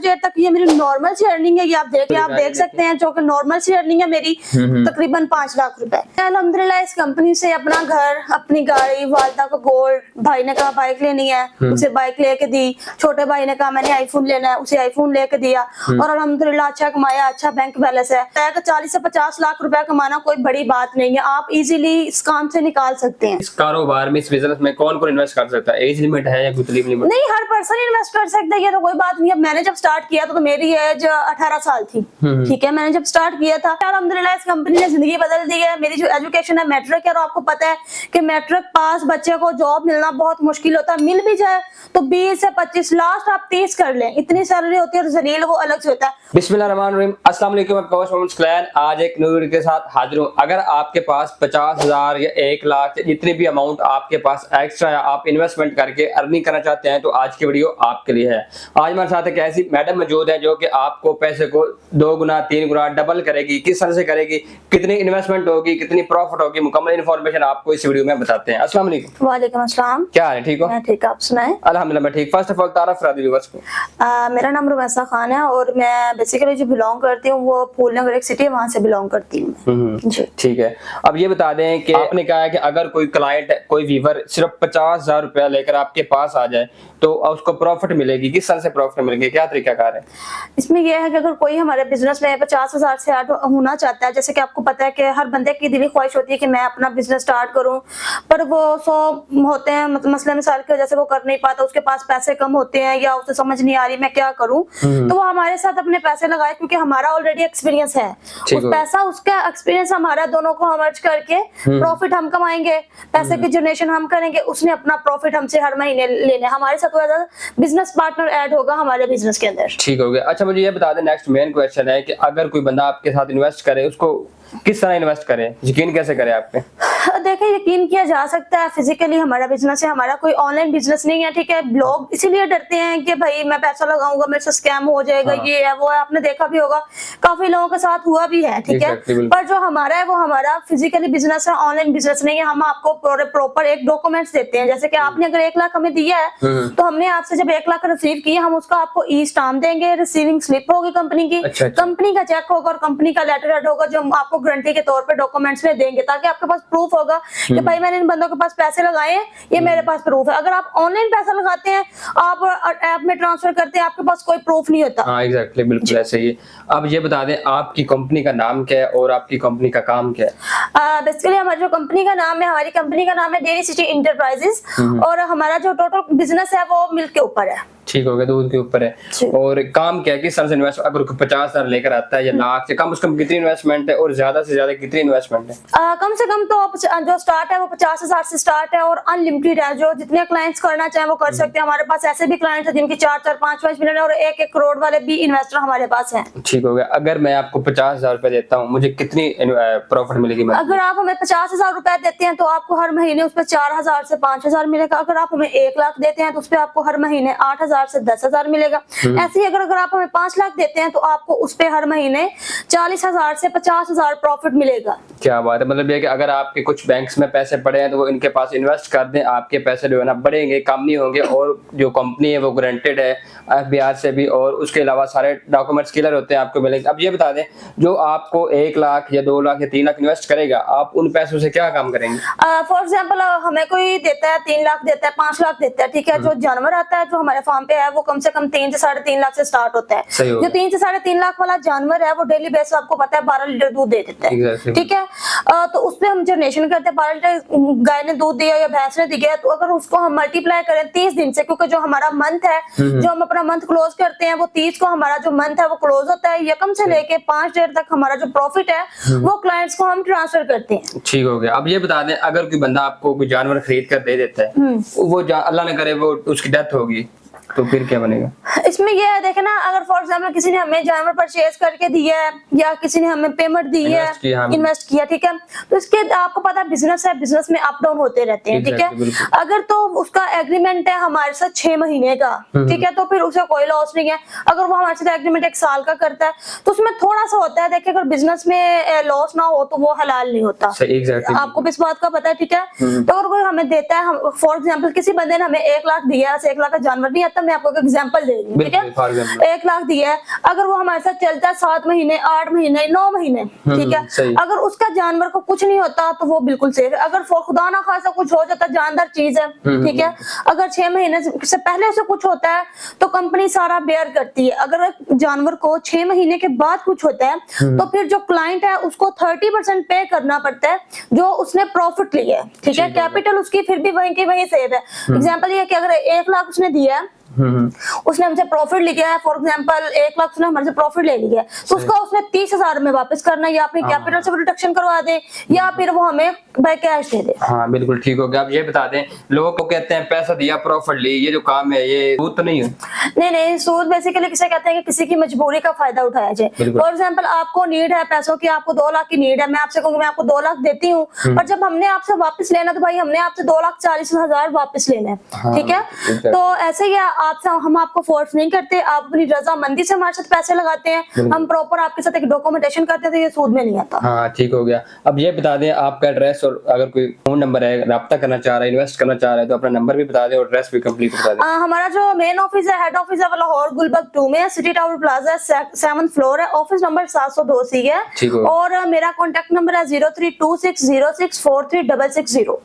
देर तक ये मेरी नॉर्मल सी अर्निंग है, ये आप देख सकते हैं, जो कि नॉर्मल सी अर्निंग है मेरी तकरीबन 5 लाख रुपए। अल्हम्दुलिल्लाह इस कंपनी से अपना घर, अपनी गाड़ी, वालदा को गोल्ड, भाई ने कहा बाइक लेनी है, उसे बाइक लेके दी। छोटे भाई ने कहा मैंने आईफोन लेना है, उसे आईफोन लेके दिया। और अल्हम्दुलिल्लाह अच्छा कमाया, अच्छा बैंक बैलेंस है। 40 से 50 लाख रुपए कमाना कोई बड़ी बात नहीं है, आप इजीली इस काम से निकाल सकते हैं। इस कारोबार में, इस बिजनेस में कौन कौन इन्वेस्ट कर सकता है? एज लिमिट है या कुछ लिमिट? नहीं, हर पर्सन इन्वेस्ट कर सकता है, ये तो कोई बात नहीं है। मैंने जब स्टार्ट किया तो मेरी एज 18 साल थी, ठीक है, मैंने जब स्टार्ट किया था। अल्हम्दुलिल्लाह इस कंपनी ने जिंदगी बदल दी है। मेरी जो एजुकेशन है मैट्रिक है, और आपको पता है कि मैट्रिक पास बच्चे को जॉब मिलना बहुत मुश्किल होता है। मिल भी जाए तो 20 से 25, लास्ट आप 30 कर लें, इतनी सैलरी होती है। और जलील वो अलग से होता है। बिस्मिल्लाहिर्रहमानिर्रहीम, अस्सलाम वालेकुम, मैं कौश मोहम्मद स्क्लैन आज एक नई वीडियो के साथ हाजिर हूँ। अगर आपके पास 50,000 या 1 लाख जितनी भी अमाउंट आपके पास एक्स्ट्रा या आप इन्वेस्टमेंट करके अर्निंग करना चाहते हैं, तो आज की वीडियो आपके लिए है। आज हमारे साथ एक ऐसी मैडम मौजूद है जो कि आपको पैसे को 2 गुना 3 गुना डबल करेगी। किस तरह से करेगी, कितनी इन्वेस्टमेंट होगी, कितनी प्रॉफिट होगी, मुकम्मल इन्फॉर्मेशन आपको इस वीडियो में बताते हैं। अस्सलाम वालेकुम। वालेकुम अस्सलाम। क्या हाल है? ठीक हो? मैं ठीक, आप सुनाएं? अल्हम्दुलिल्लाह मैं ठीक। फर्स्ट ऑफ ऑल तारफ करा दीजिए व्यूअर्स को। मेरा नाम रुमैसा खान है और मैं बेसिकली जो बिलोंग करती हूँ वो फूलनगर एक सिटी है, वहाँ से बिलोंग करती हूँ जी। ठीक है, अब ये बता दें कि आपने कहा है कि अगर कोई क्लाइंट, कोई व्यूअर सिर्फ 50,000 रुपया लेकर आपके पास आ जाए तो उसको प्रॉफिट मिलेगी। किस तरह से प्रॉफिट मिलेगी, क्या तरीका कार है? इसमें यह है कि अगर कोई हमारे बिजनेस में 50,000 से ऐड होना चाहता है, जैसे कि आपको पता है कि हर बंदे की दिली ख्वाहिश होती है कि मैं अपना बिजनेस स्टार्ट करूं, पर वो 100 होते हैं, मसला मिसाल की वजह से वो कर नहीं पाता, उसके पास पैसे कम होते हैं या उसे समझ नहीं आ रही मैं क्या करूं, तो वो हमारे साथ अपने पैसे लगाए, क्योंकि हमारा ऑलरेडी एक्सपीरियंस है। उस पैसा, उसका एक्सपीरियंस हमारा, दोनों को मर्ज करके प्रॉफिट हम कमाएंगे, पैसे की जनरेशन हम करेंगे, उसने अपना प्रॉफिट हमसे हर महीने लेने। हमारे साथ बिजनेस पार्टनर ऐड होगा हमारे बिजनेस के अंदर। ठीक हो गया। अच्छा मुझे ये बता दें, नेक्स्ट मेन क्वेश्चन है कि अगर कोई बंदा आपके साथ इन्वेस्ट करे, उसको किस तरह इन्वेस्ट करे, यकीन कैसे करे आप पे? देखिए, यकीन किया जा सकता है। फिजिकली हमारा बिजनेस है, हमारा कोई ऑनलाइन बिजनेस नहीं है, ठीक है। लोग इसीलिए डरते हैं कि भाई मैं पैसा लगाऊंगा मेरे से स्कैम हो जाएगा, ये है वो है, आपने देखा भी होगा, काफी लोगों के साथ हुआ भी है, ठीक है। पर जो हमारा है वो हमारा फिजिकली बिजनेस है, ऑनलाइन बिजनेस नहीं है। हम आपको प्रॉपर एक डॉक्यूमेंट्स देते हैं, जैसे कि आपने अगर 1 लाख हमें दिया है तो हमने आपसे जब 1 लाख रिसीव किया, हम उसका आपको ई स्टाम्प देंगे, रिसीविंग स्लिप होगी कंपनी की, कंपनी का चेक होगा और कंपनी का लेटर हेड होगा, जो हम आपको गारंटी के तौर पर डॉक्यूमेंट्स में देंगे, ताकि आपके पास प्रूफ होगा कि भाई मैंने इन बंदों के पास पैसे लगाए हैं, ये मेरे पास प्रूफ है। अगर आप ऑनलाइन पैसा लगाते हैं, आप ऐप में ट्रांसफर करते हैं, आपके पास कोई प्रूफ नहीं होता। हाँ एग्जैक्टली, बिल्कुल ऐसे ही। अब ये बता दें आपकी कंपनी का नाम क्या है और आपकी कंपनी का काम क्या है? बेसिकली हमारी जो कंपनी का नाम है, हमारी कंपनी का नाम है डेयरी सिटी इंटरप्राइजेस, और हमारा जो टोटल बिजनेस है वो मिल्क के ऊपर है। ठीक हो गया, दूध के ऊपर है। और काम क्या है, किस तरह से इन्वेस्ट, अगर 50,000 लेकर आता है या लाख से कम, उसका कितनी इन्वेस्टमेंट है और ज्यादा से ज्यादा कितनी इन्वेस्टमेंट है? कम से कम तो जो स्टार्ट है वो 50,000 से स्टार्ट है और अनलिमिटेड है। जो जितने क्लाइंट्स करना चाहें वो कर सकते हैं। हमारे पास ऐसे भी क्लाइंट्स हैं जिनकी 4-4, 5-5 मिलियन और 1-1 करोड़ वाले भी इन्वेस्टर हमारे पास हैं। ठीक हो गया। अगर मैं आपको 50,000 रुपए देता हूँ, मुझे कितनी प्रॉफिट मिलेगी? अगर आप हमें 50,000 रुपए देते हैं तो आपको हर महीने उस पर 4,000 से 5,000 मिलेगा। अगर आप हमें 1 लाख देते हैं तो उस पर आपको हर महीने 8,000 से 10,000 मिलेगा। ऐसे ही अगर आप हमें 5 लाख देते हैं तो आपको उस पे हर महीने 40,000 से 50,000 प्रॉफिट मिलेगा। क्या बात है, मतलब ये कि अगर आपके कुछ बैंक्स में पैसे पड़े हैं तो वो इनके पास इन्वेस्ट कर दें, आपके पैसे जो है ना बढ़ेंगे, कम नहीं होंगे। और जो कंपनी है वो गारंटेड है FBI से भी, और उसके अलावा सारे डॉक्यूमेंट्स क्लियर होते हैं, आपको मिलेंगे। अब ये बता दें, जो आपको 1 लाख या 2 लाख या 3 लाख इन्वेस्ट करेगा, आप उन पैसों से क्या काम करेंगे? फॉर एग्जाम्पल हमें कोई देता है 3 लाख देता है, 5 लाख देता है, ठीक है। जो जानवर आता है जो हमारे फार्म पे है वो कम से कम 3 से 3.5 लाख से स्टार्ट होता है। जो 3 से 3.5 लाख वाला जानवर है वो डेली बेस आपको पता है 12 लीटर दूध दे देता है, ठीक है। तो उस पे हम जनरेशन करते हैं, 12 लीटर गाय ने दूध दिया या भैंस ने दिया, तो अगर उसको हम मल्टीप्लाई करें 30 दिन से, क्योंकि जो हमारा मंथ है, जो हम अपना मंथ क्लोज करते हैं वो 30 को हमारा जो मंथ है वो क्लोज होता है। यकम से लेके 5 डेट तक हमारा जो प्रॉफिट है वो क्लाइंट्स को हम ट्रांसफर करते हैं। ठीक हो गया। अब ये बता दें, अगर कोई बंदा आपको कोई जानवर खरीद कर दे देता है, वो अल्लाह न करे वो उसकी डेथ होगी, तो फिर क्या बनेगा? इसमें यह है, देखे ना, अगर फॉर एग्जाम्पल किसी ने हमें जानवर परचेज करके दिया है या किसी ने हमें पेमेंट दी है, इन्वेस्ट किया, ठीक है, तो इसके आपको पता है बिजनेस है, बिजनेस में अप डाउन होते रहते हैं, ठीक है। अगर तो उसका एग्रीमेंट है हमारे साथ 6 महीने का, ठीक है, तो फिर उसे कोई लॉस नहीं है। अगर वो हमारे साथ एग्रीमेंट 1 साल का करता है तो उसमें थोड़ा सा होता है। देखिए, अगर बिजनेस में लॉस ना हो तो वो हलाल नहीं होता, आपको इस बात का पता है, ठीक है। तो अगर कोई हमें देता है, फॉर एग्जाम्पल किसी बंदे ने हमें 1 लाख दिया, 1 लाख का जानवर नहीं आता, है, मैं आपको एक एग्जांपल दे रही हूँ, ठीक बिल्कुल, for है। example। 1 लाख दिया है, अगर वो हमारे साथ चलता है 7 महीने, 8 महीने, 9 महीने, ठीक है, सही। अगर उसका जानवर को कुछ नहीं होता तो वो बिल्कुल सेफ है। अगर खुदा ना खासा कुछ हो जाता, जानदार चीज है, ठीक है, अगर 6 महीने से पहले उसे कुछ होता है तो कंपनी सारा बेयर करती है। अगर जानवर को 6 महीने के बाद कुछ होता है तो फिर जो क्लाइंट है उसको 30% पे करना पड़ता है जो उसने प्रॉफिट लिया है, ठीक है। कैपिटल उसकी फिर भी वहीं की वहीं सेव है। एग्जांपल ये है कि अगर 1 लाख उसने दिया है, उसने हमसे प्रॉफिट लिया है, फॉर एग्जांपल 1 लाख उसने हमारे से प्रॉफिट ले लिया है, तो उसको उसने 30,000 में वापस करना है, या अपनी कैपिटल से रिडक्शन करवा दे या फिर वो हमें बाय कैश दे दे। हाँ बिल्कुल ठीक हो गया। आप ये बता दें, लोगों को कहते हैं पैसा दिया प्रॉफिट ली, ये जो काम है ये सूद तो नहीं है? नहीं, सूद बेसिकली किसे कहते हैं कि किसी की मजबूरी का फायदा उठाया जाए। फॉर एग्जांपल आपको नीड है पैसों की, आपको 2 लाख की नीड है, मैं आपसे कहूंगी मैं आपको 2 लाख देती हूँ, पर जब हमने आपसे वापस लेना तो भाई हमने आपसे 2,40,000 वापस लेना है, ठीक है। तो ऐसे ही आपसे हम आपको फोर्स नहीं करते, आप अपनी रजामंदी से हमारे साथ पैसे लगाते हैं, हम प्रॉपर आपके साथ एक डॉक्यूमेंटेशन करते हैं, तो ये सूद में नहीं आता। हाँ ठीक हो गया। अब ये बता दें आपका एड्रेस, और अगर कोई फोन नंबर है, राब्ता करना चाह रहा है, इन्वेस्ट करना चाह रहा है तो अपना नंबर भी बता दें और एड्रेस भी कंप्लीट बता दें। हमारा जो मेन ऑफिस है, हेड ऑफिस है वो लाहौर गुलबर्ग 2 में है, city tower plaza 7th floor है, ऑफिस नंबर 702 सी है, ठीक हो। और मेरा कॉन्टेक्ट नंबर है 032606436660।